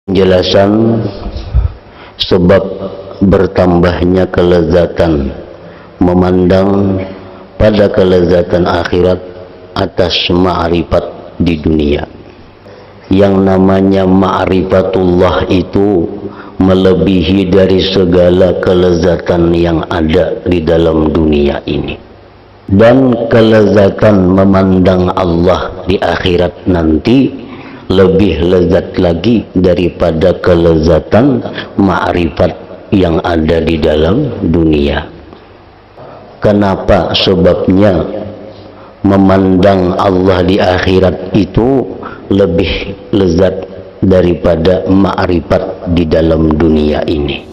Penjelasan sebab bertambahnya kelezatan memandang pada kelezatan akhirat atas ma'rifat di dunia. Yang namanya ma'rifatullah itu melebihi dari segala kelezatan yang ada di dalam dunia ini. Dan kelezatan memandang Allah di akhirat nanti lebih lezat lagi daripada kelezatan ma'rifat yang ada di dalam dunia. Kenapa? Sebabnya memandang Allah di akhirat itu lebih lezat daripada ma'rifat di dalam dunia ini.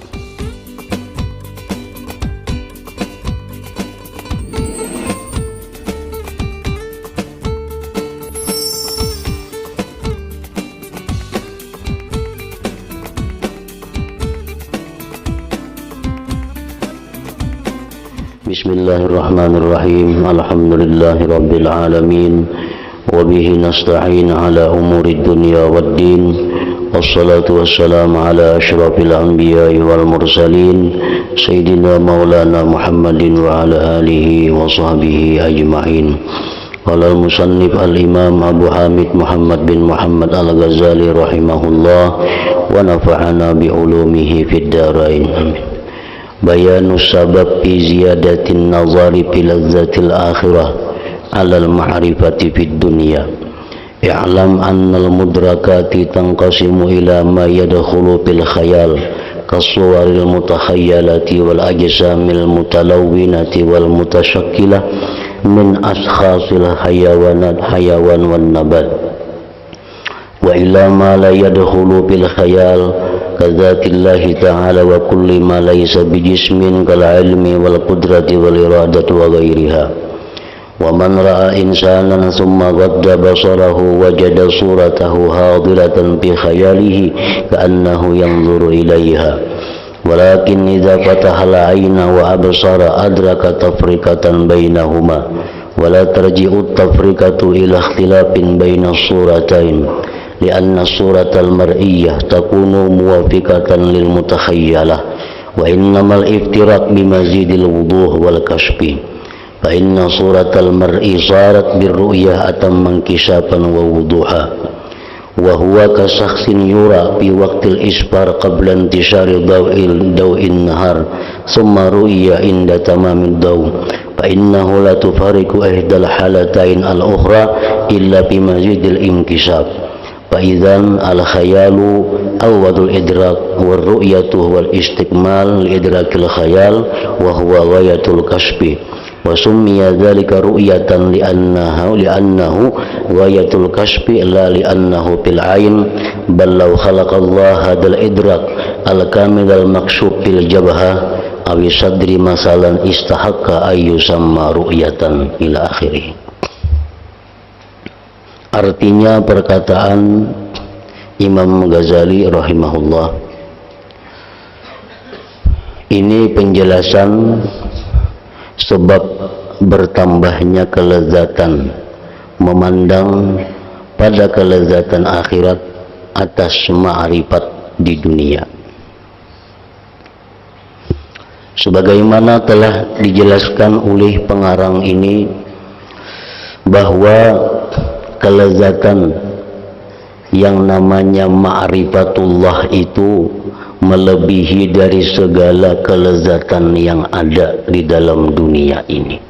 Bismillahirrahmanirrahim. Alhamdulillahi rabbil alamin. Wa bihi nasta'in ala umuri dunya waddin. Wassalatu wassalamu ala asyrafil anbiya'i wal mursalin Sayyidina maulana Muhammadin wa ala alihi wa sahbihi ajma'in. Qala al-musannif al-imam Abu Hamid Muhammad bin Muhammad al-Ghazali rahimahullah wa nafa'ana bi ulumihi fid darain. Amin. Bayanu sabab fi ziyadatin nazari fi lazzatil akhirah alal ma'rifati fid dunya. I'lam annal mudrakati tanqasimu ila ma yadkhulu fil khayal kasuwaril mutakhayalati wal ajsamil mutalawwinati wal mutashakkila min ashkhasil hayawan wan nabat. Wa ila ma la yadkhulu fil khayal kadzatillahi ta'ala wa kulli ma laysa bijismin kal ilmi wal qudrati wal iradati wa ghairiha. Wa man ra'a insanan thumma ghadda basarahu wajada suratahu hadiratan fi khayalihi ka'annahu yanzuru ilayha. Walakin idza fataha al-'ayna wa absara adraka tafriqatan bainahuma wa la tarji'u at-tafriqatu ila ikhtilafin baina as-suratain. لأن الصورة المرئية تكون موافقة للمتخيلة وإنما الافتراق بمزيد الوضوح والكشف فإن صورة المرء صارت بالرؤية أتم انكشافا ووضوحا وهو كشخص يرى في وقت الإسفار قبل انتشار ضوء النهار ثم رؤية عند تمام الضوء فإنه لا تفارق إحدى الحالتين الأخرى إلا بمزيد الانكشاف. Fa'idhan al-khayalu awwadul idrak wal ru'yatu wal istikmal idrakil khayal wa huwa ghayatul kasbi wa summiya dhalika ru'yatan li'annahu ghayatul kasbi la li'annahu fil ayn bal law khalaqallahu hadal idrak al-kamil al-makshuf fil jabha awi sadri masalan istahaqqa ayyusamma ru'yatan ila akhirih. Artinya perkataan Imam Ghazali rahimahullah, ini penjelasan sebab bertambahnya kelezatan memandang pada kelezatan akhirat atas ma'rifat di dunia. Sebagaimana telah dijelaskan oleh pengarang ini bahwa kelezatan yang namanya ma'rifatullah itu melebihi dari segala kelezatan yang ada di dalam dunia ini.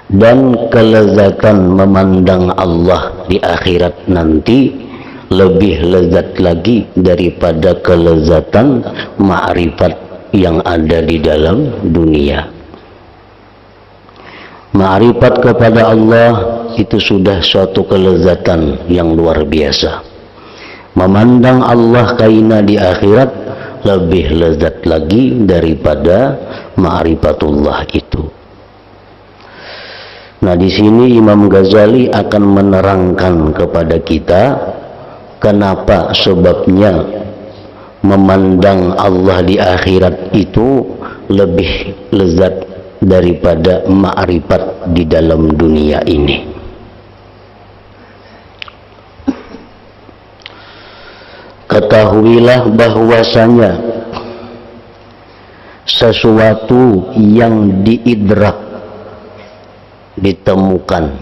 Dan kelezatan memandang Allah di akhirat nanti lebih lezat lagi daripada kelezatan ma'rifat yang ada di dalam dunia. Ma'rifat kepada Allah itu sudah suatu kelezatan yang luar biasa. Memandang Allah kaina di akhirat lebih lezat lagi daripada ma'rifatullah itu. Nah, di sini Imam Ghazali akan menerangkan kepada kita kenapa sebabnya memandang Allah di akhirat itu lebih lezat daripada ma'rifat di dalam dunia ini. ketahuilah bahwasanya sesuatu yang diidrak, ditemukan,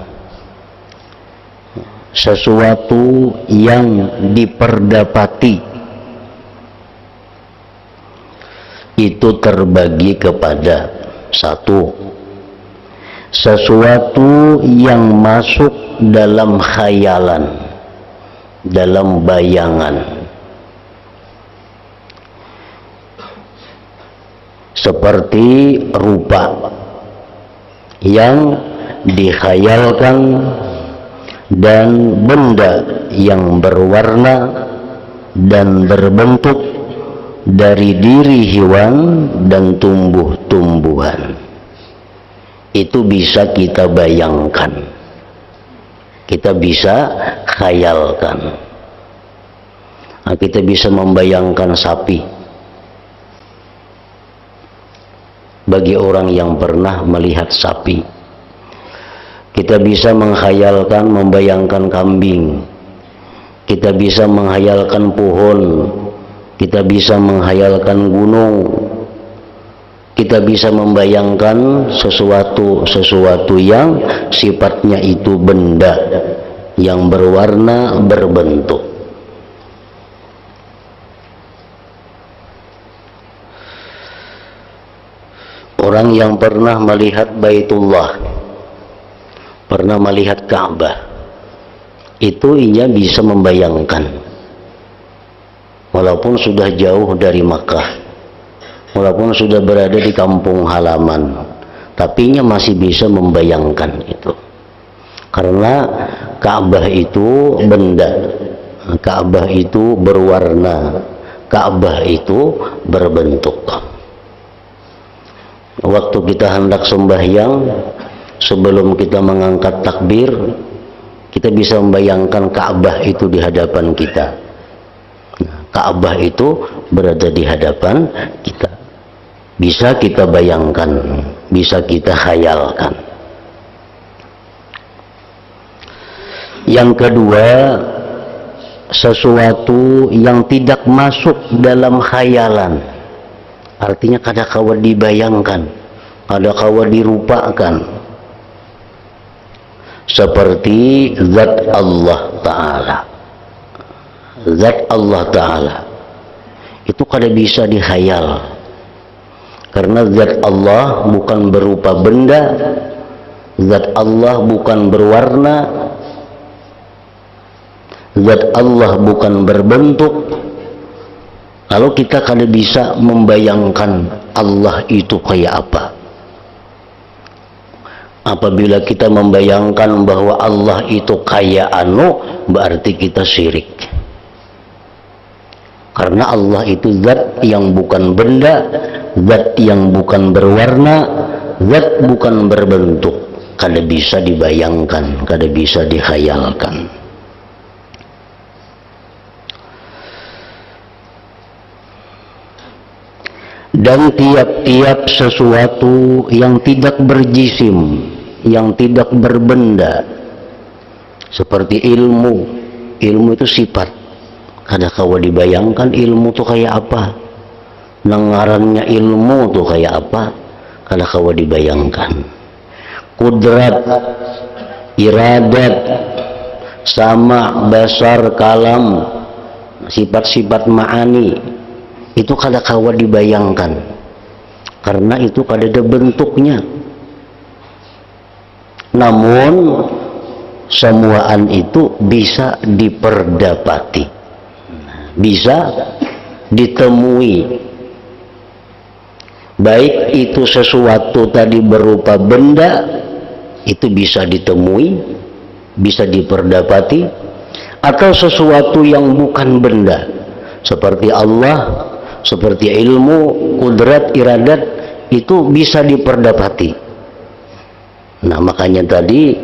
sesuatu yang diperdapati, itu terbagi kepada satu, sesuatu yang masuk dalam khayalan, dalam bayangan, seperti rupa yang dikhayalkan dan benda yang berwarna dan berbentuk dari diri hewan dan tumbuh-tumbuhan. Itu bisa kita bayangkan, kita bisa khayalkan. Nah, kita bisa membayangkan sapi bagi orang yang pernah melihat sapi. Kita bisa menghayalkan, membayangkan kambing. Kita bisa menghayalkan pohon. Kita bisa menghayalkan gunung. Kita bisa membayangkan sesuatu yang sifatnya itu benda yang berwarna, berbentuk. Orang yang pernah melihat Baitullah, pernah melihat Ka'bah, itu ia bisa membayangkan, walaupun sudah jauh dari Makkah, walaupun sudah berada di kampung halaman, tapi ia masih bisa membayangkan itu. Karena Ka'bah itu benda, Ka'bah itu berwarna, Ka'bah itu berbentuk. Waktu kita hendak sembahyang, sebelum kita mengangkat takbir, kita bisa membayangkan Ka'bah itu di hadapan kita. Ka'bah itu berada di hadapan kita. Bisa kita bayangkan, bisa kita khayalkan. Yang kedua, sesuatu yang tidak masuk dalam khayalan. Artinya kadangkala dibayangkan, kadangkala dirupakan. Seperti zat Allah Ta'ala. Zat Allah Ta'ala itu kada bisa dihayal, karena zat Allah bukan berupa benda, zat Allah bukan berwarna, zat Allah bukan berbentuk. Kalau kita kada bisa membayangkan Allah itu kayak apa. Apabila kita membayangkan bahwa Allah itu kayak berarti kita syirik. Karena Allah itu zat yang bukan benda, zat yang bukan berwarna, zat bukan berbentuk. Kada bisa dibayangkan, kada bisa dihayalkan. Dan tiap-tiap sesuatu yang tidak berjisim, yang tidak berbenda, seperti ilmu. Ilmu itu sifat. Kadangkala dibayangkan ilmu itu kayak apa, nengarannya ilmu itu kayak apa, kadangkala dibayangkan. Kudrat, iradat, sama, basar, kalam, sifat-sifat ma'ani, itu kadangkala dibayangkan, karena itu kada ada bentuknya. Namun semuaan itu bisa diperdapati, bisa ditemui. Baik itu sesuatu tadi berupa benda, itu bisa ditemui, bisa diperdapati, atau sesuatu yang bukan benda, seperti Allah, seperti ilmu, kudrat, iradat, itu bisa diperdapati. Nah, makanya tadi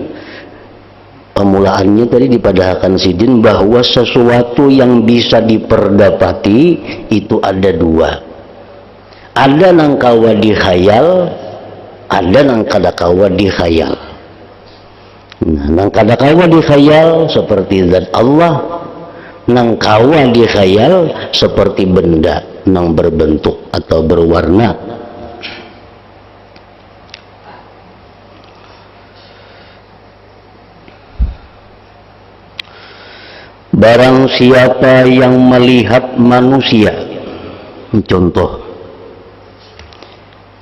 pemulaannya tadi dipadahkan sidin bahwa sesuatu yang bisa diperdapati itu ada dua. Ada nang kawa dikhayal, ada nang kada kawa dikhayal. Nah, nang kada kawa dikhayal seperti zat Allah, nang kawa di khayal seperti benda nang berbentuk atau berwarna. Barang siapa yang melihat manusia, contoh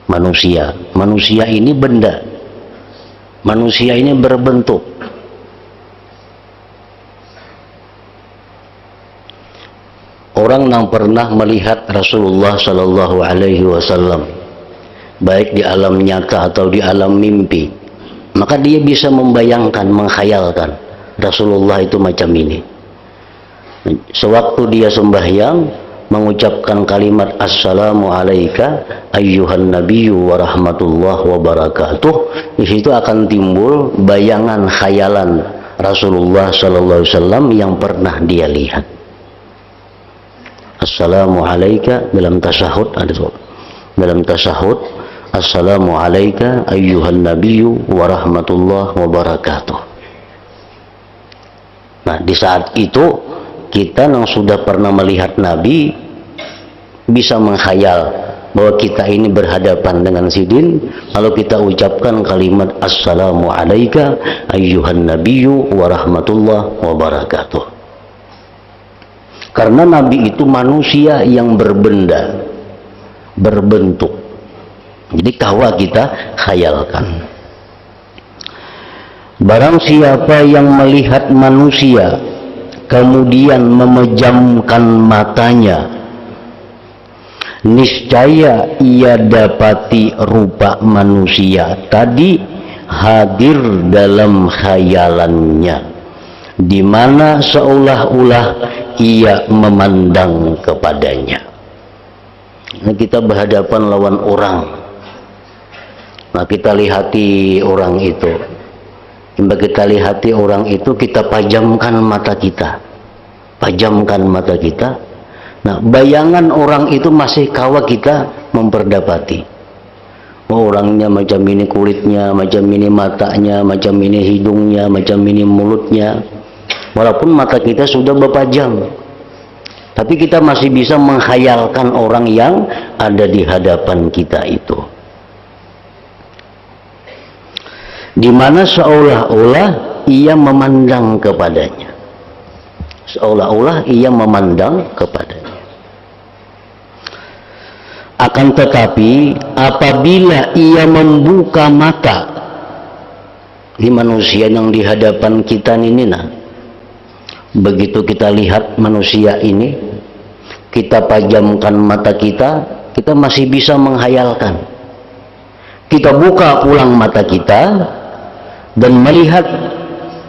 manusia ini benda, manusia ini berbentuk. Orang yang pernah melihat Rasulullah Sallallahu Alaihi Wasallam, baik di alam nyata atau di alam mimpi, maka dia bisa membayangkan, menghayalkan Rasulullah itu macam ini. Sewaktu dia sembahyang, mengucapkan kalimat Assalamu alayka ayyuhan nabiyyu wa rahmatullah wa barakatuh, di situ akan timbul bayangan khayalan Rasulullah Sallallahu Alaihi Wasallam yang pernah dia lihat. Assalamu alayka dalam tasyahud, dalam tasyahud Assalamu alayka ayyuhan nabiyyu wa rahmatullah wa barakatuh. Nah, di saat itu kita yang sudah pernah melihat Nabi bisa menghayal bahwa kita ini berhadapan dengan sidin, lalu kita ucapkan kalimat Assalamu alayka ayyuhan nabiyyu wa rahmatullah wa barakatuh. Karena Nabi itu manusia yang berbenda, berbentuk. Jadi kawa kita khayalkan. Barang siapa yang melihat manusia kemudian memejamkan matanya, niscaya ia dapati rupa manusia tadi hadir dalam khayalannya, di mana seolah-olah ia memandang kepadanya. Nah, kita berhadapan lawan orang. Nah, kita lihati orang itu. Bagi kita lihati orang itu, kita pajamkan mata kita. Pajamkan mata kita. Nah, bayangan orang itu masih kawa kita memperdapati. Oh, orangnya macam ini kulitnya, macam ini matanya, macam ini hidungnya, macam ini mulutnya. Walaupun mata kita sudah berpajam, tapi kita masih bisa menghayalkan orang yang ada di hadapan kita itu, di mana seolah-olah ia memandang kepadanya, seolah-olah ia memandang kepadanya. Akan tetapi apabila ia membuka mata, di manusia yang di hadapan kita ini, nah, begitu kita lihat manusia ini, kita pajamkan mata kita, kita masih bisa menghayalkan. Kita buka pulang mata kita dan melihat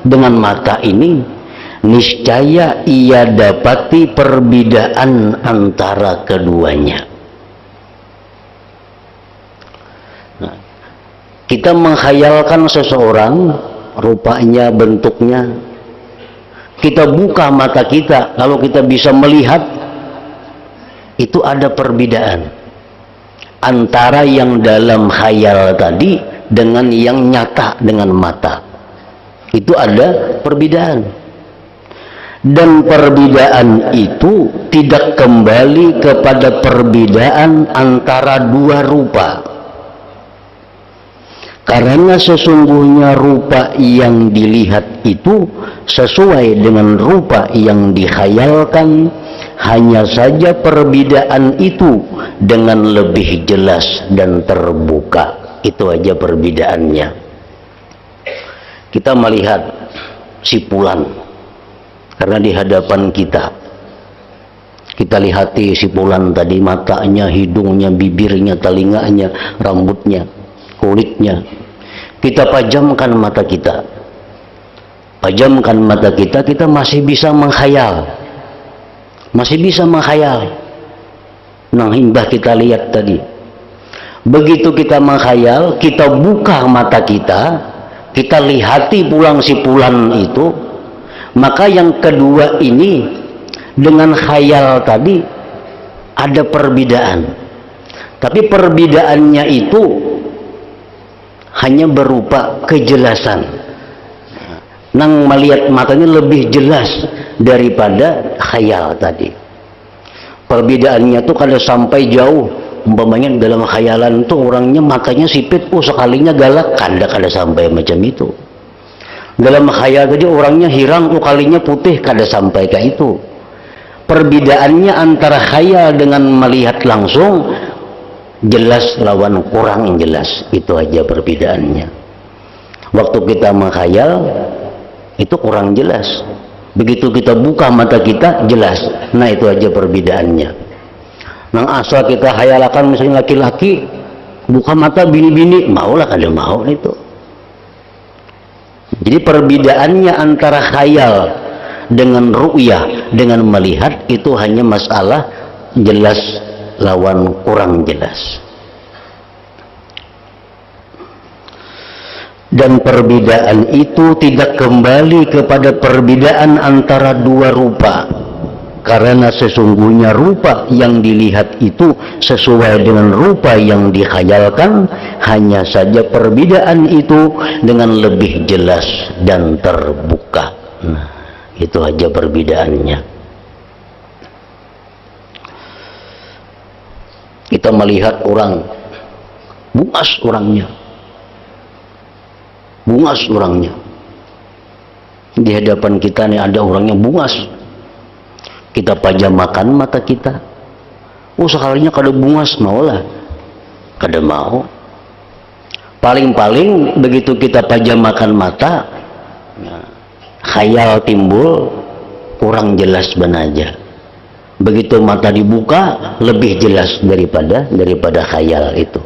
dengan mata ini, niscaya ia dapati perbedaan antara keduanya. Nah, kita menghayalkan seseorang, rupanya, bentuknya, kita buka mata kita, lalu kita bisa melihat itu ada perbedaan antara yang dalam khayal tadi dengan yang nyata dengan mata. Itu ada perbedaan, dan perbedaan itu tidak kembali kepada perbedaan antara dua rupa. Karena sesungguhnya rupa yang dilihat itu sesuai dengan rupa yang dikhayalkan, hanya saja perbedaan itu dengan lebih jelas dan terbuka. Itu aja perbedaannya. Kita melihat si Fulan karena di hadapan kita, kita lihati si Fulan tadi, matanya, hidungnya, bibirnya, telinganya, rambutnya, kulitnya. Kita pajamkan mata kita, pajamkan mata kita, kita masih bisa menghayal, masih bisa menghayal. Nah, imbah kita lihat tadi, begitu kita menghayal, kita buka mata kita lihati pulang si Fulan itu, maka yang kedua ini dengan khayal tadi ada perbedaan, tapi perbedaannya itu hanya berupa kejelasan. Nang melihat matanya lebih jelas daripada khayal tadi. Perbedaannya tuh kada sampai jauh. Umpamanya dalam khayalan tuh orangnya matanya sipit, sekalinya galak, kada sampai macam itu. Dalam khayal tadi orangnya hirang, kalinya putih, kada sampai kayak itu. Perbedaannya antara khayal dengan melihat langsung jelas lawan kurang jelas, itu aja perbedaannya. Waktu kita menghayal itu kurang jelas, begitu kita buka mata kita jelas. Nah itu aja perbedaannya. Nang asal kita khayalakan misalnya laki-laki buka mata bini-bini, maulah kada mau itu. Jadi perbedaannya antara khayal dengan ru'yah, dengan melihat, itu hanya masalah jelas lawan kurang jelas. Dan perbedaan itu tidak kembali kepada perbedaan antara dua rupa, karena sesungguhnya rupa yang dilihat itu sesuai dengan rupa yang dikhayalkan. Hanya saja perbedaan itu dengan lebih jelas dan terbuka. Nah, itu aja perbedaannya. Kita melihat orang bungas orangnya di hadapan kita nih, ada orang yang bungas, kita pajamakan mata kita, sekalinya kada bungas, maulah kada mau. Paling-paling begitu kita pajamakan mata, khayal timbul, kurang jelas benaja. Begitu mata dibuka, lebih jelas daripada khayal itu.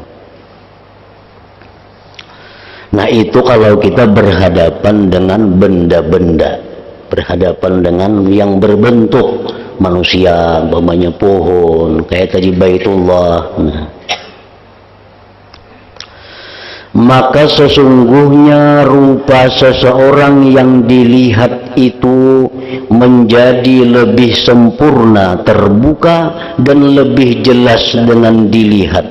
Nah itu kalau kita berhadapan dengan benda-benda, berhadapan dengan yang berbentuk manusia, umpamanya pohon, kayak tadi Baitullah. Maka sesungguhnya rupa seseorang yang dilihat itu menjadi lebih sempurna, terbuka, dan lebih jelas dengan dilihat,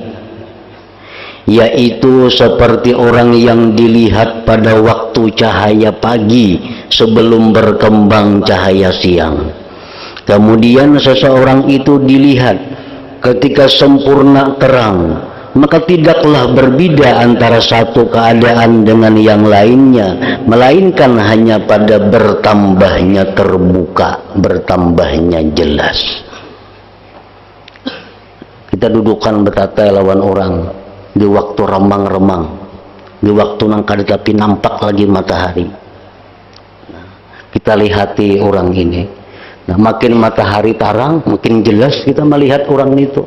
yaitu seperti orang yang dilihat pada waktu cahaya pagi sebelum berkembang cahaya siang. Kemudian seseorang itu dilihat ketika sempurna terang, maka tidaklah berbeda antara satu keadaan dengan yang lainnya, melainkan hanya pada bertambahnya terbuka, bertambahnya jelas. Kita dudukkan bertata lawan orang di waktu remang-remang, di waktu nang kada tapi nampak lagi matahari. Kita lihati orang ini. Nah, makin matahari tarang, makin jelas kita melihat orang itu.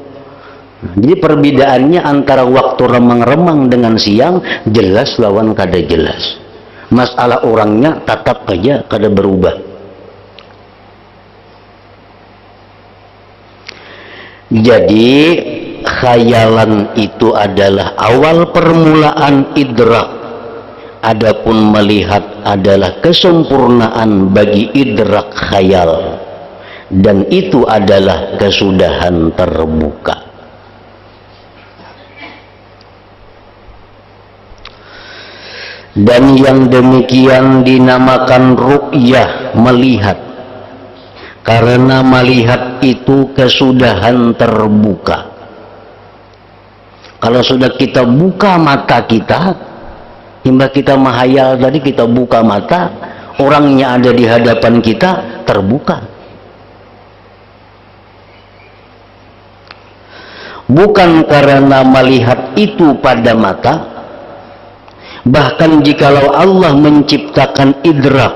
Jadi perbedaannya antara waktu remang-remang dengan siang jelas lawan kada jelas. Masalah orangnya tetap aja kada berubah. Jadi khayalan itu adalah awal permulaan idrak. Adapun melihat adalah kesempurnaan bagi idrak khayal. Dan itu adalah kesudahan terbuka. Dan yang demikian dinamakan ru'yah, melihat, karena melihat itu kesudahan terbuka. Kalau sudah kita buka mata kita, hingga kita menghayal tadi, kita buka mata, orangnya ada di hadapan kita, terbuka. Bukan karena melihat itu pada mata. Bahkan jikalau Allah menciptakan idrak,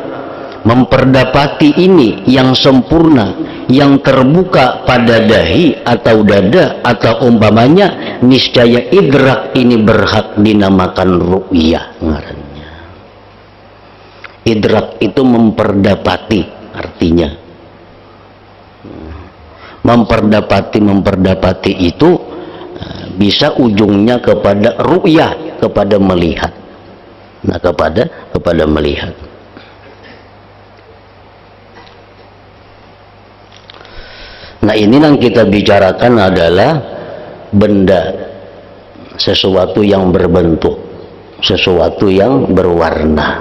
memperdapati ini yang sempurna, yang terbuka pada dahi atau dada atau umpamanya, niscaya idrak ini berhak dinamakan ru'yah ngarannya. Idrak itu memperdapati, artinya memperdapati itu bisa ujungnya kepada ru'yah, kepada melihat. Nah, kepada melihat. Nah, ini yang kita bicarakan adalah benda, sesuatu yang berbentuk, sesuatu yang berwarna.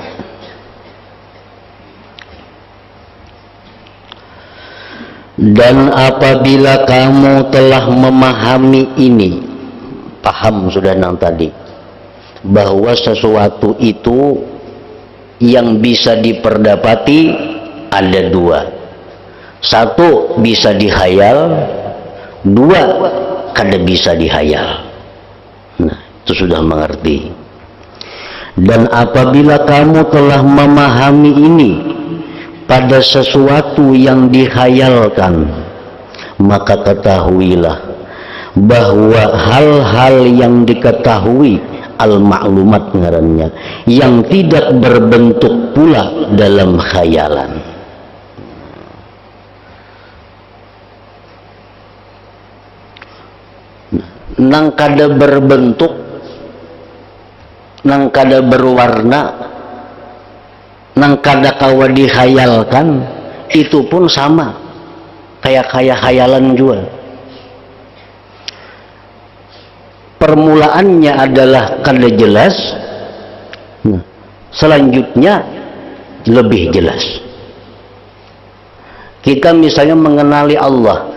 Dan apabila kamu telah memahami ini, paham sudah nang tadi, bahwa sesuatu itu yang bisa diperdapati ada dua. Satu bisa dihayal, dua kada bisa dihayal. Nah, itu sudah mengerti. Dan apabila kamu telah memahami ini pada sesuatu yang dihayalkan, maka ketahuilah bahwa hal-hal yang diketahui, al-ma'lumat ngarannya, yang tidak berbentuk pula dalam khayalan. Nang kada berbentuk, nang kada berwarna, nang kada kawa dihayalkan, itu pun sama kayak khayalan juga. Permulaannya adalah kada jelas, selanjutnya lebih jelas. Kita misalnya mengenali Allah,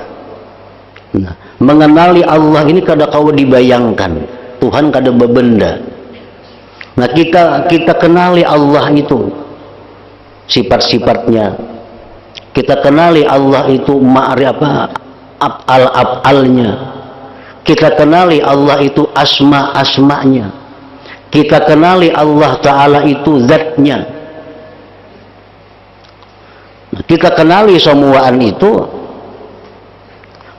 mengenali Allah ini kada kawa dibayangkan, Tuhan kada bebenda. Nah, kita kenali Allah itu sifat-sifatnya, kita kenali Allah itu ma'rifah af'al-af'alnya, kita kenali Allah itu asma-asmanya, kita kenali Allah Ta'ala itu zatnya. Nah, kita kenali semuaan itu.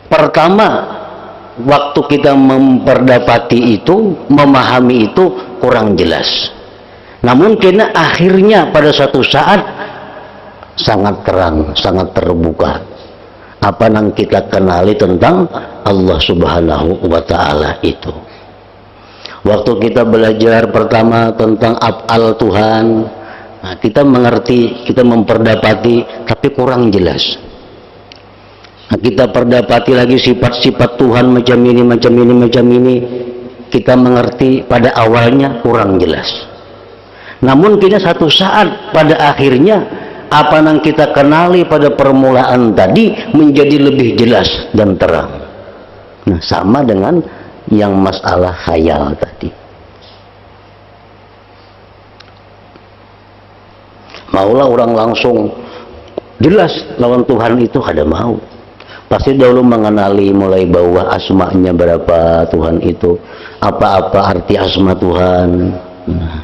Pertama, waktu kita memperdapati itu, memahami itu kurang jelas. Namun karena akhirnya pada suatu saat sangat terang, sangat terbuka. Apa yang kita kenali tentang Allah Subhanahu wa Ta'ala itu. Waktu kita belajar pertama tentang af'al Tuhan, nah, kita mengerti, kita memperdapati, tapi kurang jelas. Nah, kita perdapati lagi sifat-sifat Tuhan macam ini, macam ini, macam ini, kita mengerti pada awalnya kurang jelas. Namun kita satu saat pada akhirnya apa yang kita kenali pada permulaan tadi menjadi lebih jelas dan terang. Nah, sama dengan yang masalah khayal tadi. Maulah orang langsung jelas lawan Tuhan itu kada mau. Pasti dahulu mengenali mulai bawah asmanya berapa Tuhan itu, apa-apa arti asma Tuhan. Nah,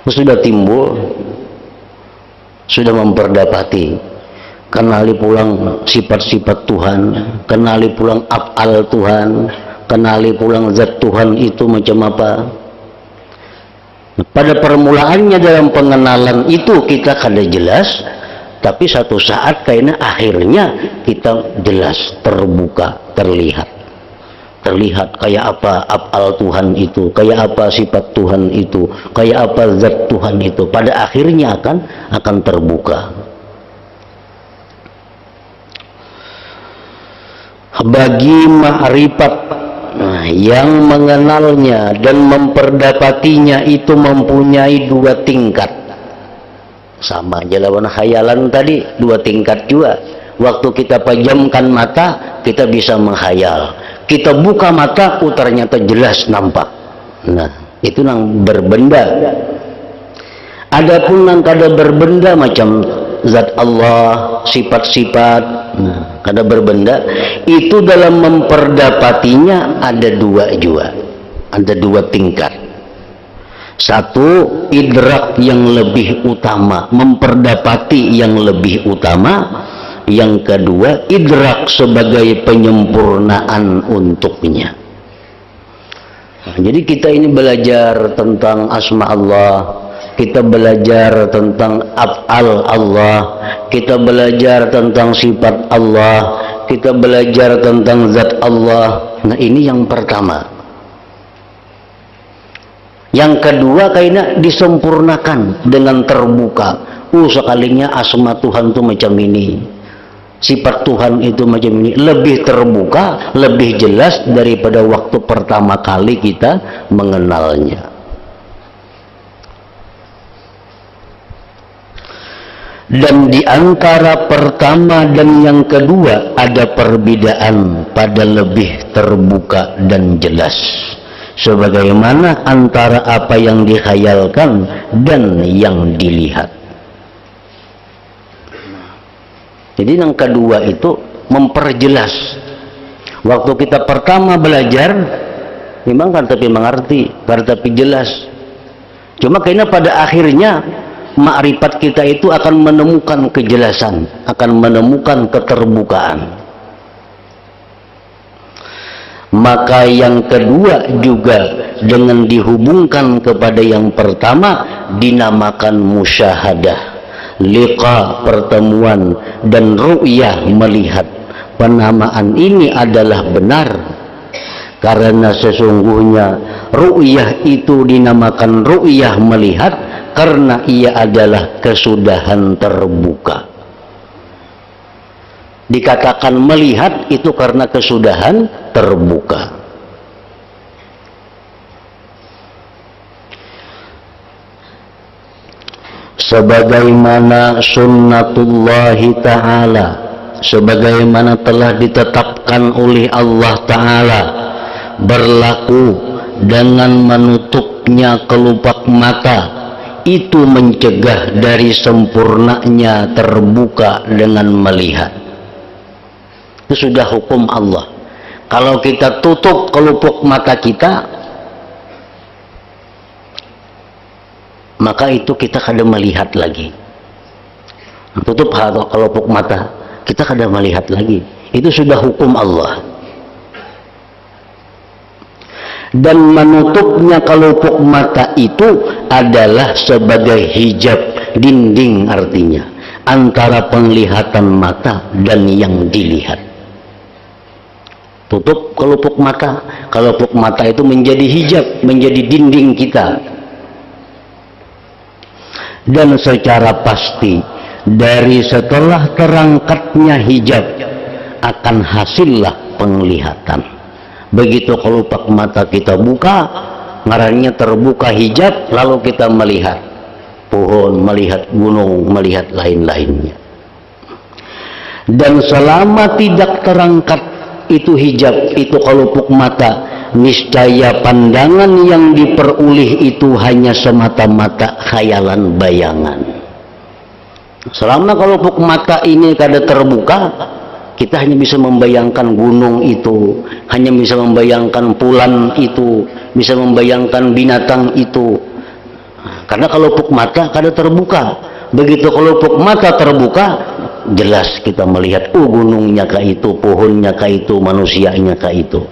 sudah timbul, sudah memperdapati, kenali pulang sifat-sifat Tuhan, kenali pulang af'al Tuhan, kenali pulang zat Tuhan itu macam apa. Pada permulaannya dalam pengenalan itu kita kada jelas, tapi satu saat kayaknya akhirnya kita jelas, terbuka, terlihat kayak apa af'al Tuhan itu, kayak apa sifat Tuhan itu, kayak apa zat Tuhan itu. Pada akhirnya akan terbuka. Bagi ma'rifat, nah, yang mengenalnya dan memperdapatinya itu mempunyai dua tingkat. Sama aja lawan khayalan tadi, dua tingkat juga. Waktu kita pejamkan mata, kita bisa menghayal. Kita buka mata, ternyata jelas nampak. Nah, itu nang berbenda. Adapun nang kada berbenda macam zat Allah, sifat-sifat, nah, kada berbenda, itu dalam memperdapatinya ada dua juga. Ada dua tingkat. Satu, idrak yang lebih utama, memperdapati yang lebih utama. Yang kedua, idrak sebagai penyempurnaan untuknya. Nah, jadi kita ini belajar tentang asma Allah, kita belajar tentang af'al Allah, kita belajar tentang sifat Allah, kita belajar tentang zat Allah. Nah, ini yang pertama. Yang kedua, kayaknya disempurnakan dengan terbuka. Sekalinya asma Tuhan itu macam ini, sifat Tuhan itu macam ini, lebih terbuka, lebih jelas daripada waktu pertama kali kita mengenalnya. Dan di antara pertama dan yang kedua ada perbedaan pada lebih terbuka dan jelas, sebagaimana antara apa yang dikhayalkan dan yang dilihat. Jadi yang kedua itu memperjelas. Waktu kita pertama belajar memang kan tapi mengerti, kan tapi jelas. Cuma kayaknya pada akhirnya makrifat kita itu akan menemukan kejelasan, akan menemukan keterbukaan. Maka yang kedua juga dengan dihubungkan kepada yang pertama dinamakan musyahadah, liqa pertemuan, dan ru'yah melihat. Penamaan ini adalah benar karena sesungguhnya ru'yah itu dinamakan ru'yah melihat karena ia adalah kesudahan terbuka. Dikatakan melihat itu karena kesudahan terbuka. Sebagaimana sunnatullahi ta'ala, sebagaimana telah ditetapkan oleh Allah Ta'ala, berlaku dengan menutupnya kelopak mata itu mencegah dari sempurnanya terbuka dengan melihat. Itu sudah hukum Allah. Kalau kita tutup kelopak mata kita, maka itu kita kada melihat lagi. Tutup kelopak mata, kita kada melihat lagi. Itu sudah hukum Allah. Dan menutupnya kelopak mata itu adalah sebagai hijab, dinding artinya, antara penglihatan mata dan yang dilihat. Tutup kelopak mata itu menjadi hijab, menjadi dinding kita. Dan secara pasti dari setelah terangkatnya hijab akan hasillah penglihatan. Begitu kelopak mata kita buka, ngarannya terbuka hijab, lalu kita melihat pohon, melihat gunung, melihat lain-lainnya. Dan selama tidak terangkat itu hijab, itu kelopak mata, niscaya pandangan yang diperoleh itu hanya semata-mata khayalan bayangan. Selama kelopak mata ini kada terbuka, kita hanya bisa membayangkan gunung itu, hanya bisa membayangkan bulan itu, bisa membayangkan binatang itu. Karena kelopak mata kada terbuka. Begitu kelopak mata terbuka, jelas kita melihat, gunungnya kah itu, pohonnya kah itu, manusianya kah itu.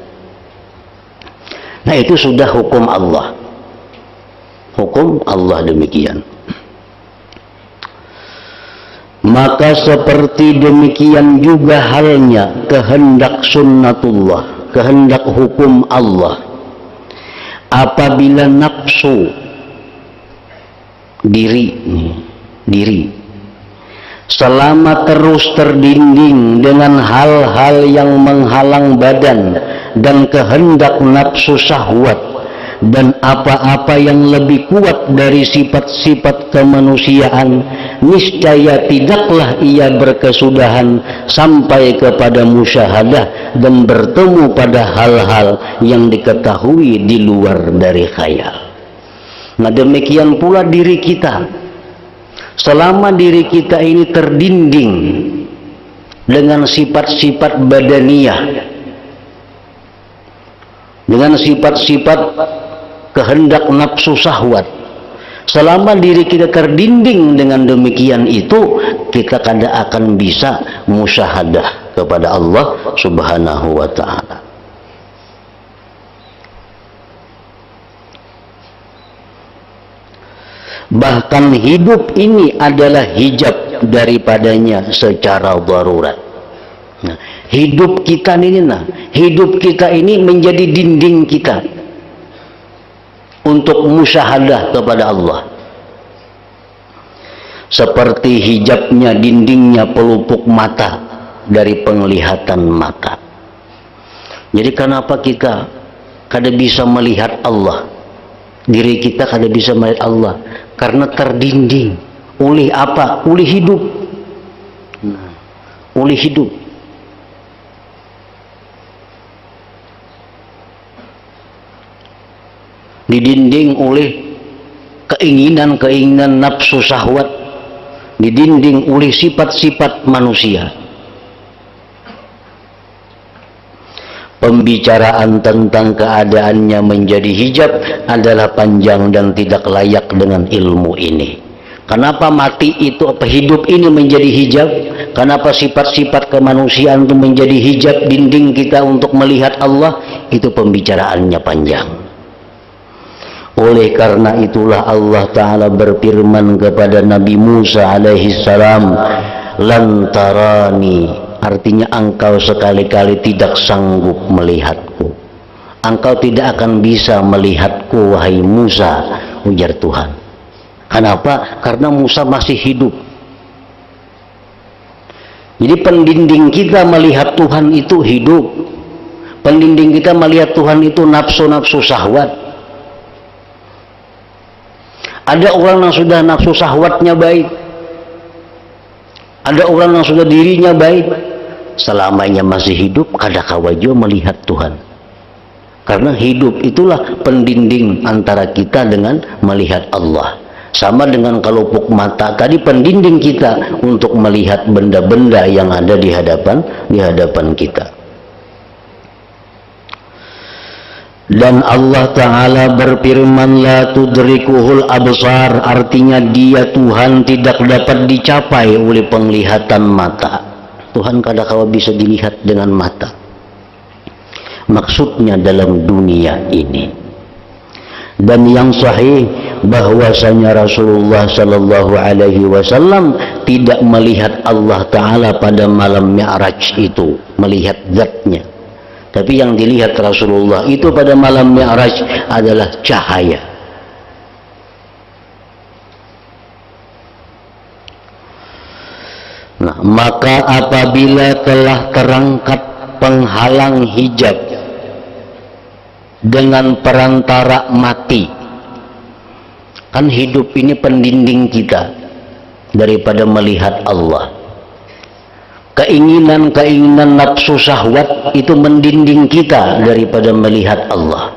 Nah, itu sudah hukum Allah. Hukum Allah demikian. Maka seperti demikian juga halnya kehendak sunnatullah, kehendak hukum Allah. Apabila nafsu diri selama terus terdinding dengan hal-hal yang menghalang badan dan kehendak nafsu syahwat dan apa-apa yang lebih kuat dari sifat-sifat kemanusiaan, niscaya tidaklah ia berkesudahan sampai kepada musyahadah dan bertemu pada hal-hal yang diketahui di luar dari khayal. Nah, demikian pula diri kita. Selama diri kita ini terdinding dengan sifat-sifat badaniyah, dengan sifat-sifat kehendak nafsu syahwat, selama diri kita terdinding dengan demikian itu, kita kada akan bisa musyahadah kepada Allah Subhanahu wa ta'ala. Bahkan hidup ini adalah hijab daripadanya secara darurat. Nah, hidup kita ini menjadi dinding kita untuk musyahadah kepada Allah. Seperti hijabnya, dindingnya pelupuk mata dari penglihatan mata. Jadi kenapa kita kada bisa melihat Allah? Diri kita kada bisa melihat Allah karena terdinding Oleh apa? Oleh hidup. Oleh hidup. Didinding oleh keinginan-keinginan nafsu syahwat, didinding oleh sifat-sifat manusia. Pembicaraan tentang keadaannya menjadi hijab adalah panjang dan tidak layak dengan ilmu ini. Kenapa mati itu hidup ini menjadi hijab? Kenapa sifat-sifat kemanusiaan itu menjadi hijab dinding kita untuk melihat Allah? Itu pembicaraannya panjang. Oleh karena itulah Allah Ta'ala berfirman kepada Nabi Musa alaihi salam, lantarani, artinya engkau sekali-kali tidak sanggup melihatku. Engkau tidak akan bisa melihatku wahai Musa, ujar Tuhan. Kenapa? Karena Musa masih hidup. Jadi pendinding kita melihat Tuhan itu hidup. Pendinding kita melihat Tuhan itu nafsu-nafsu syahwat. Ada orang yang sudah nafsu syahwatnya baik. Ada orang yang sudah dirinya baik. Selamanya masih hidup, kadangkala juga melihat Tuhan. Karena hidup itulah pendinding antara kita dengan melihat Allah. Sama dengan kelupuk mata tadi, pendinding kita untuk melihat benda-benda yang ada di hadapan kita. Dan Allah Ta'ala berfirman, la tudrikuhul absar, artinya dia Tuhan tidak dapat dicapai oleh penglihatan mata. Tuhan kadang-kala bisa dilihat dengan mata. Maksudnya dalam dunia ini. Dan yang sahih bahwasanya Rasulullah Sallallahu Alaihi Wasallam tidak melihat Allah Ta'ala pada malam Mi'raj itu, melihat zatnya. Tapi yang dilihat Rasulullah itu pada malam Mi'raj adalah cahaya. Nah, maka apabila telah terangkat penghalang hijab dengan perantara mati, kan hidup ini pendinding kita daripada melihat Allah. Keinginan-keinginan nafsu syahwat itu mendinding kita daripada melihat Allah.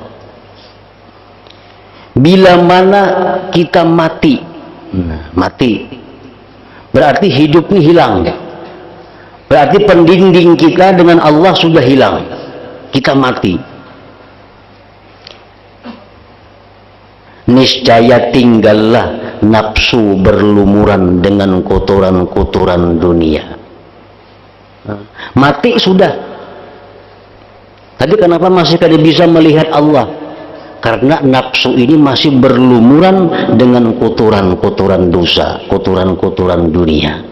Bila mana kita mati, mati berarti hidup ini hilang. Berarti pendinding kita dengan Allah sudah hilang. Kita mati. Niscaya tinggallah nafsu berlumuran dengan kotoran-kotoran dunia. Mati sudah. Tapi kenapa masih kada bisa melihat Allah? Karena nafsu ini masih berlumuran dengan kotoran-kotoran dosa, kotoran-kotoran dunia.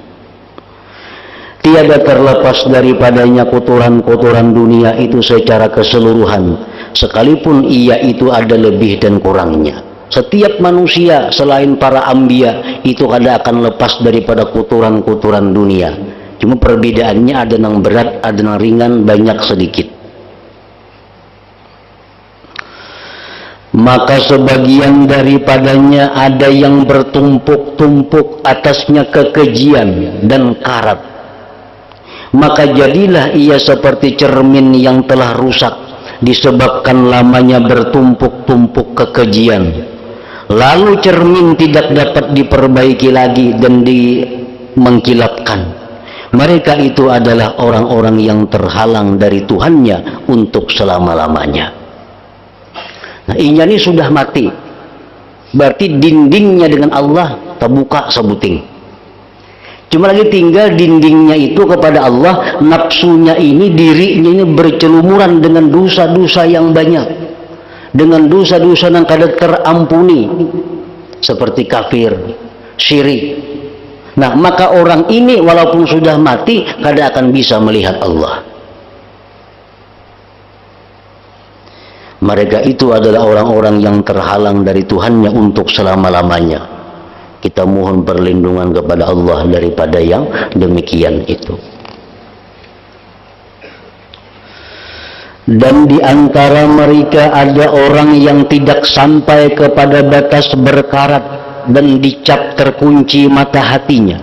Tiada terlepas daripadanya kotoran-kotoran dunia itu secara keseluruhan, sekalipun ia itu ada lebih dan kurangnya. Setiap manusia selain para anbiya itu kada akan lepas daripada kotoran-kotoran dunia. Cuma perbedaannya ada yang berat, ada yang ringan, banyak sedikit. Maka sebagian daripadanya ada yang bertumpuk-tumpuk atasnya kekejian dan karat. Maka jadilah ia seperti cermin yang telah rusak disebabkan lamanya bertumpuk-tumpuk kekejian. Lalu cermin tidak dapat diperbaiki lagi dan mengkilapkan. Mereka itu adalah orang-orang yang terhalang dari Tuhannya untuk selama-lamanya. Nah, ini sudah mati. Berarti dindingnya dengan Allah terbuka sebuting. Cuma lagi tinggal dindingnya itu kepada Allah, nafsunya ini, dirinya ini bercelumuran dengan dosa-dosa yang banyak. Dengan dosa-dosa yang kada terampuni. Seperti kafir, syirik. Nah, maka orang ini walaupun sudah mati, kada akan bisa melihat Allah. Mereka itu adalah orang-orang yang terhalang dari Tuhannya untuk selama-lamanya. Kita mohon perlindungan kepada Allah daripada yang demikian itu. Dan di antara mereka ada orang yang tidak sampai kepada batas berkarat dan dicap terkunci mata hatinya.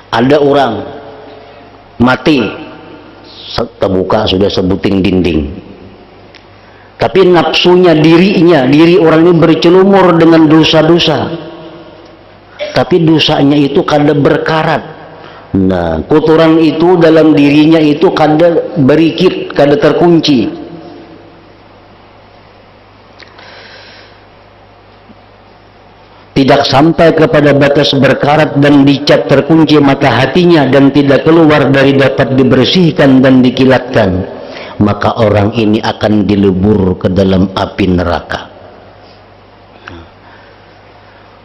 Ada orang mati, terbuka sudah sebuting dinding, tapi nafsunya, diri orang ini bercelumur dengan dosa-dosa, tapi dosanya itu kada berkarat. Nah, kotoran itu dalam dirinya itu kada berikit, kada terkunci. Tidak sampai kepada batas berkarat dan dicap terkunci mata hatinya dan tidak keluar dari dapat dibersihkan dan dikilatkan, maka orang ini akan dilebur ke dalam api neraka.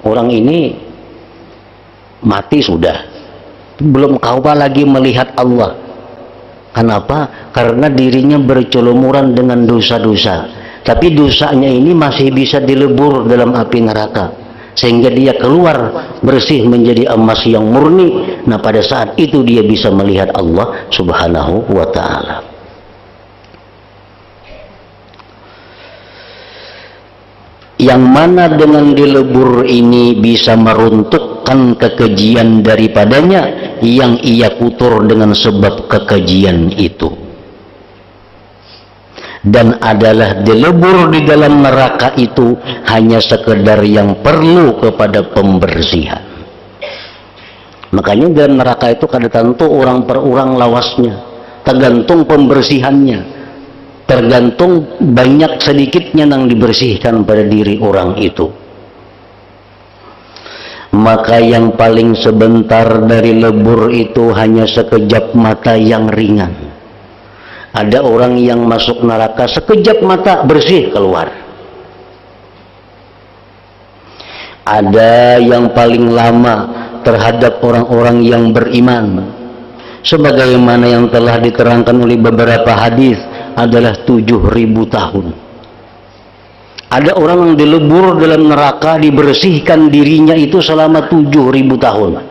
Orang ini mati sudah, belum kawal lagi melihat Allah. Kenapa? Karena dirinya bercelumuran dengan dosa-dosa, tapi dosanya ini masih bisa dilebur dalam api neraka, sehingga dia keluar bersih menjadi emas yang murni. Nah, pada saat itu dia bisa melihat Allah Subhanahu wa ta'ala. Yang mana dengan dilebur ini bisa meruntuhkan kekejian daripadanya yang ia kutur dengan sebab kekejian itu, dan adalah dilebur di dalam neraka itu hanya sekedar yang perlu kepada pembersihan. Makanya dalam neraka itu kada tentu orang per orang lawasnya, tergantung pembersihannya, tergantung banyak sedikitnya yang dibersihkan pada diri orang itu. Maka yang paling sebentar dari lebur itu hanya sekejap mata yang ringan. Ada orang yang masuk neraka sekejap mata bersih keluar. Ada yang paling lama terhadap orang-orang yang beriman, sebagaimana yang telah diterangkan oleh beberapa hadis, adalah 7.000 tahun. Ada orang yang dilebur dalam neraka, dibersihkan dirinya itu selama 7.000 tahun,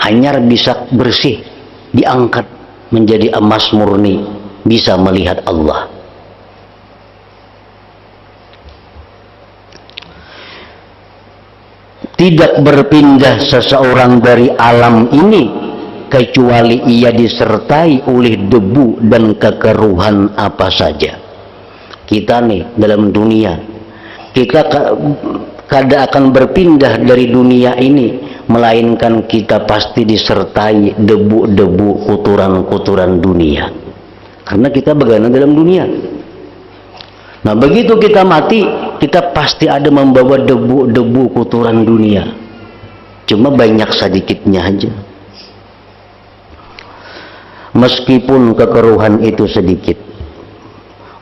hanya bisa bersih, diangkat menjadi emas murni, bisa melihat Allah. Tidak berpindah seseorang dari alam ini kecuali ia disertai oleh debu dan kekeruhan apa saja. Kita nih dalam dunia, kita kada akan berpindah dari dunia ini, melainkan kita pasti disertai debu-debu, kotoran-kotoran dunia, karena kita berada dalam dunia. Nah, begitu kita mati, kita pasti ada membawa debu-debu kotoran dunia, cuma banyak sedikitnya aja. Meskipun kekeruhan itu sedikit.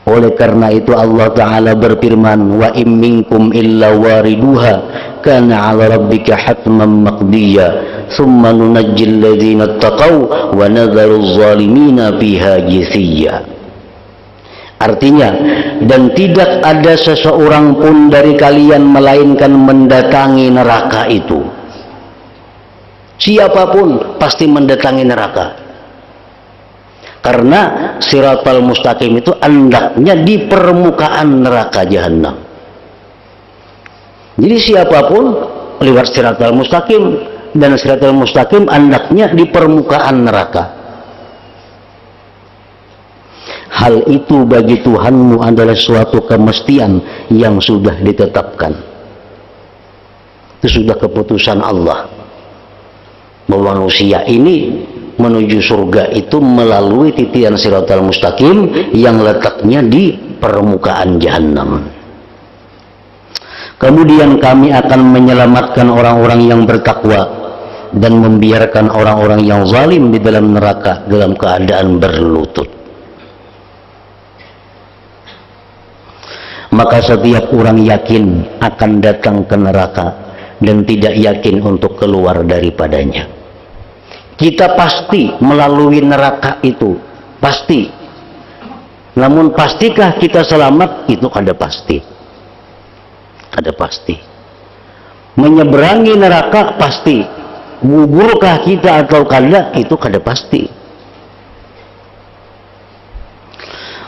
Oleh karena itu Allah Ta'ala berfirman, wa im minkum illa wariduha kana 'ala rabbika hatman maqdiya thumma nunajjil ladzina taqaw wa nadharu adh-dhalimina fiha jithiya. Artinya, dan tidak ada seseorang pun dari kalian melainkan mendatangi neraka itu. Siapapun pasti mendatangi neraka, karena siratal mustaqim itu andaknya di permukaan neraka jahanam. Jadi siapapun lewat siratal mustaqim, dan siratal mustaqim andaknya di permukaan neraka. Hal itu bagi Tuhanmu adalah suatu kemestian yang sudah ditetapkan. Itu sudah keputusan Allah, bahwa manusia ini menuju surga itu melalui titian siratal mustaqim yang letaknya di permukaan jahanam. Kemudian kami akan menyelamatkan orang-orang yang bertakwa dan membiarkan orang-orang yang zalim di dalam neraka dalam keadaan berlutut. Maka setiap orang yakin akan datang ke neraka dan tidak yakin untuk keluar daripadanya. Kita pasti melalui neraka itu, pasti. Namun pastikah kita selamat? Itu kada pasti. Kada pasti. Menyeberangi neraka pasti. Gugurkah kita atau kada? Itu kada pasti.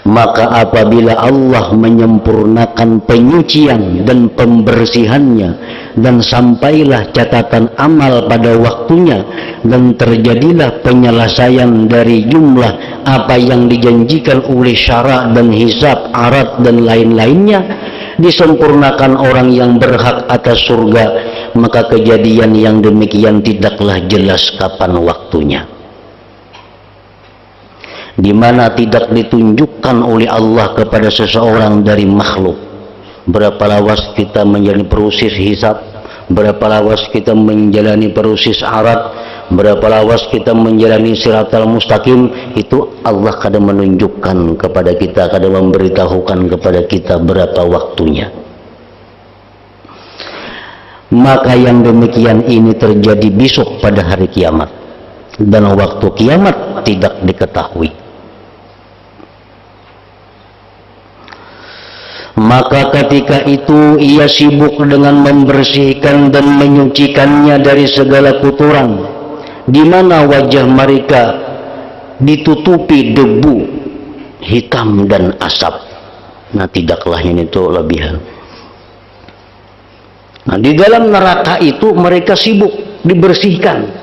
Maka apabila Allah menyempurnakan penyucian dan pembersihannya, dan sampailah catatan amal pada waktunya, dan terjadilah penyelesaian dari jumlah apa yang dijanjikan oleh syarak dan hisab, arat dan lain-lainnya, disempurnakan orang yang berhak atas surga, maka kejadian yang demikian tidaklah jelas kapan waktunya, di mana tidak ditunjukkan oleh Allah kepada seseorang dari makhluk. Berapa lawas kita menjalani proses hisab, berapa lawas kita menjalani proses arat, berapa lawas kita menjalani siratal mustaqim, itu Allah kadang menunjukkan kepada kita, kadang memberitahukan kepada kita berapa waktunya. Maka yang demikian ini terjadi besok pada hari kiamat, dan waktu kiamat tidak diketahui. Maka ketika itu ia sibuk dengan membersihkan dan menyucikannya dari segala kotoran, di mana wajah mereka ditutupi debu hitam dan asap. Nah, tidaklah ini itu lebihan. Nah, di dalam neraka itu mereka sibuk dibersihkan,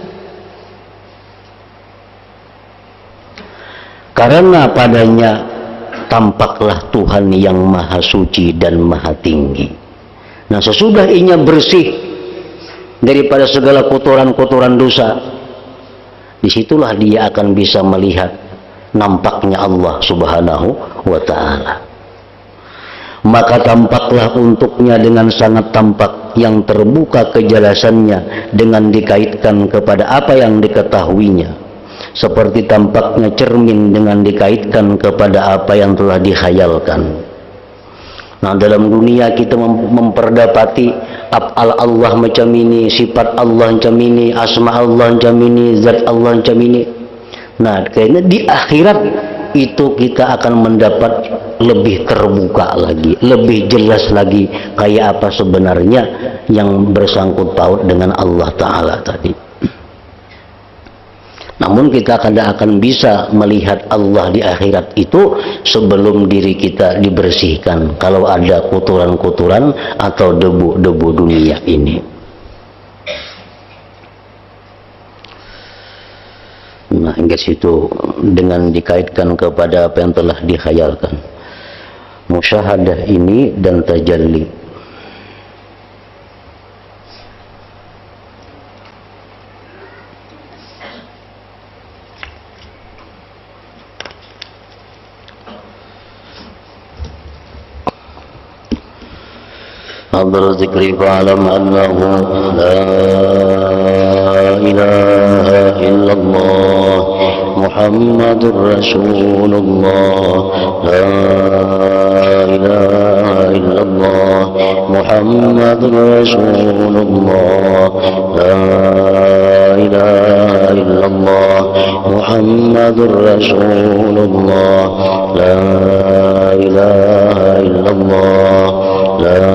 karena padanya tampaklah Tuhan yang maha suci dan maha tinggi. Nah, sesudah inya bersih daripada segala kotoran-kotoran dosa, disitulah dia akan bisa melihat nampaknya Allah subhanahu wa ta'ala. Maka tampaklah untuknya dengan sangat tampak, yang terbuka kejelasannya dengan dikaitkan kepada apa yang diketahuinya, seperti tampaknya cermin dengan dikaitkan kepada apa yang telah dikhayalkan. Nah, dalam dunia kita memperdapati af'al Allah macam ini, sifat Allah macam ini, asma Allah macam ini, zat Allah macam ini. Nah, kayaknya di akhirat itu kita akan mendapat lebih terbuka lagi, lebih jelas lagi kayak apa sebenarnya yang bersangkut paut dengan Allah Ta'ala tadi. Namun kita akan bisa melihat Allah di akhirat itu sebelum diri kita dibersihkan, kalau ada kotoran-kotoran atau debu-debu dunia ini. Nah, hingga situ dengan dikaitkan kepada apa yang telah dikhayalkan, musyahadah ini dan tajalli. حضر ذكري فاعلم أنه لا إله إلا الله محمد رسول الله لا إله إلا الله محمد رسول الله لا إله إلا الله محمد رسول الله لا إله إلا الله لا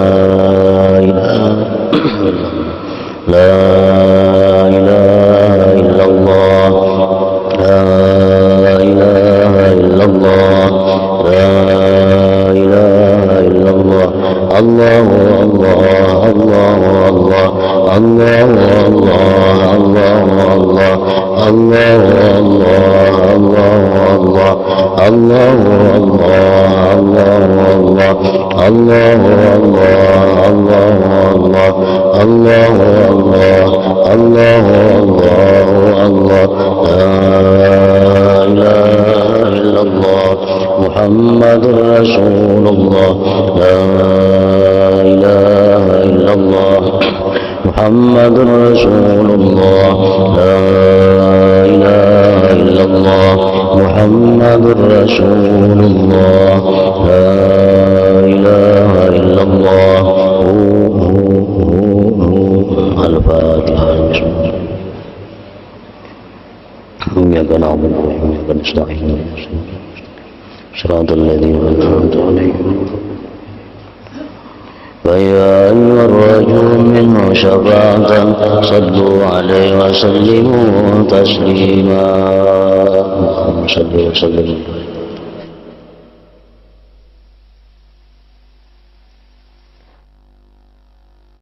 إله إلا الله لا إله إلا الله لا إله إلا الله الله الله الله الله الله الله الله الله الله محمد رسول الله لا إله إلا الله محمد رسول الله لا إله إلا الله محمد رسول الله لا إله إلا الله الفاتحة. إياك نعبد وإياك نستعين صراط الذين أنعمت عليهم فيا أيها الرجل منه شفاعة صلوا عليه وسلموا تسليما. اللهم صل وسلم